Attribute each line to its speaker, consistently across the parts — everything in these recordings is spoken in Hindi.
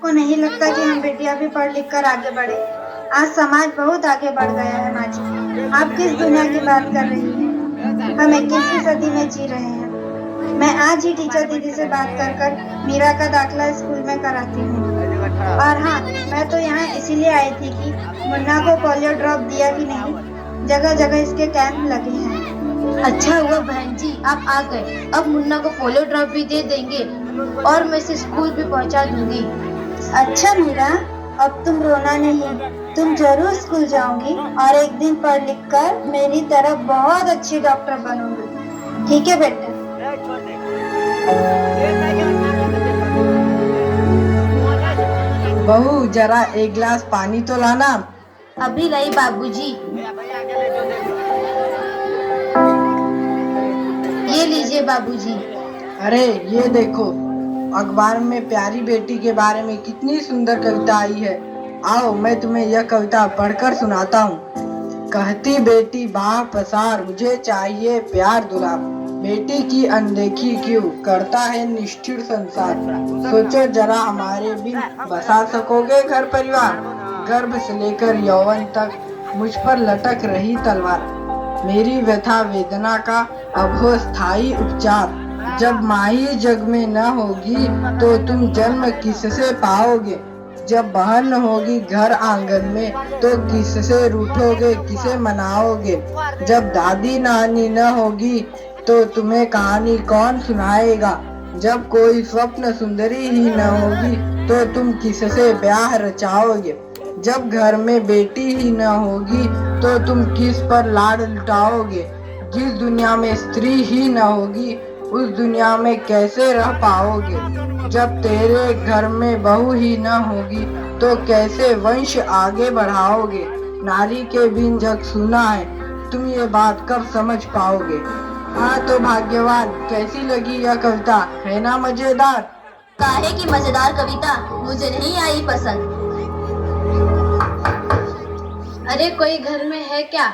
Speaker 1: को नहीं लगता कि हम बेटियां भी पढ़ लिख कर आगे बढ़े। आज समाज बहुत आगे बढ़ गया है माँ जी। आप किस दुनिया की बात कर रही हैं? हम 21वीं सदी में जी रहे हैं। मैं आज ही टीचर दीदी से बात कर कर मीरा का दाखिला स्कूल में कराती हूँ। और हाँ, मैं तो यहाँ इसीलिए आई थी कि मुन्ना को पोलियो ड्रॉप दिया कि नहीं। जगह जगह इसके कैंप लगे हैं।
Speaker 2: अच्छा हुआ बहन जी आप आ गए। अब मुन्ना को पोलियो ड्रॉप भी दे देंगे और मैं इसे स्कूल भी पहुंचा दूंगी।
Speaker 1: अच्छा मीरा, अब तुम रोना नहीं, तुम जरूर स्कूल जाओगी और एक दिन पढ़ लिख कर मेरी तरह बहुत अच्छी डॉक्टर बनोगी। ठीक है बेटा।
Speaker 3: बहू जरा एक गिलास पानी तो लाना।
Speaker 2: अभी लाई बाबूजी। ये लीजिए बाबूजी।
Speaker 3: अरे ये देखो, अखबार में प्यारी बेटी के बारे में कितनी सुंदर कविता आई है। आओ मैं तुम्हें यह कविता पढ़कर सुनाता हूँ। कहती बेटी बाह पसार, मुझे चाहिए प्यार दुलार। बेटी की अनदेखी क्यों करता है निष्ठुर संसार। सोचो जरा हमारे बिन बसा सकोगे घर परिवार। गर्भ से लेकर यौवन तक मुझ पर लटक रही तलवार। मेरी व्यथा वेदना का अब हो स्थायी उपचार। जब माही जग में न होगी तो तुम जन्म किससे पाओगे। जब बहन न होगी घर आंगन में तो किससे रूठोगे, किसे मनाओगे। जब दादी नानी न होगी तो तुम्हें कहानी कौन सुनाएगा। जब कोई स्वप्न सुंदरी ही न होगी तो तुम किससे ब्याह रचाओगे। जब घर में बेटी ही न होगी तो तुम किस पर लाड लुटाओगे। जिस दुनिया में स्त्री ही न होगी उस दुनिया में कैसे रह पाओगे। जब तेरे घर में बहू ही न होगी तो कैसे वंश आगे बढ़ाओगे। नारी के बिन जग सुना है, तुम ये बात कब समझ पाओगे। हाँ तो भाग्यवान, कैसी लगी यह कविता, है ना मजेदार।
Speaker 2: काहे की मजेदार कविता मुझे नहीं आई पसंद। अरे कोई घर में है क्या?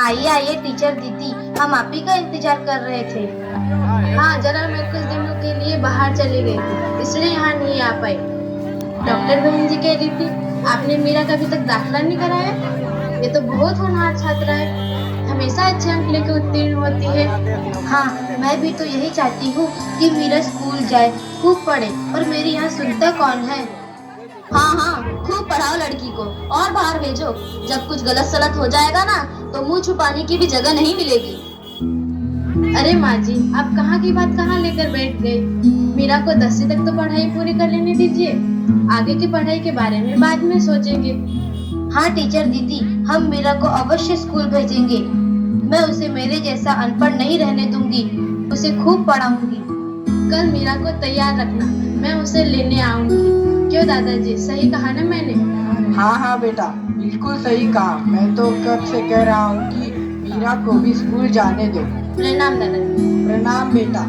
Speaker 2: आइए आइए टीचर दीदी, हम आप ही का इंतजार कर रहे थे। हाँ जरा मैं कुछ दिनों के लिए बाहर चली गई थी, इसलिए यहाँ नहीं आ पाई। डॉक्टर बहन जी कह रही थी आपने मीरा का अभी तक दाखिला नहीं कराया। ये तो बहुत होनहार छात्रा है, हमेशा अच्छे अंक लेकर उत्तीर्ण होती है। हाँ मैं भी तो यही चाहती हूँ कि मीरा स्कूल जाए, खूब पढ़े, और मेरी यहाँ सुनता कौन है। हाँ हाँ खूब पढ़ाओ लड़की को और बाहर भेजो। जब कुछ गलत सलत हो जाएगा ना तो मुंह छुपाने की भी जगह नहीं मिलेगी। अरे माँ जी आप कहाँ की बात कहाँ लेकर बैठ गए। मीरा को 10वीं तक तो पढ़ाई पूरी कर लेने दीजिए, आगे की पढ़ाई के बारे में बाद में सोचेंगे। हाँ टीचर दीदी, हम मीरा को अवश्य स्कूल भेजेंगे। मैं उसे मेरे जैसा अनपढ़ नहीं रहने दूंगी, उसे खूब पढ़ाऊंगी। कल मीरा को तैयार रखना, मैं उसे लेने आऊंगी। क्यों दादाजी, सही कहा ना मैंने?
Speaker 3: हाँ हाँ बेटा, बिल्कुल सही कहा। मैं तो कब से कह रहा हूँ कि मीरा को भी स्कूल जाने दो।
Speaker 2: प्रणाम दादाजी।
Speaker 3: प्रणाम बेटा।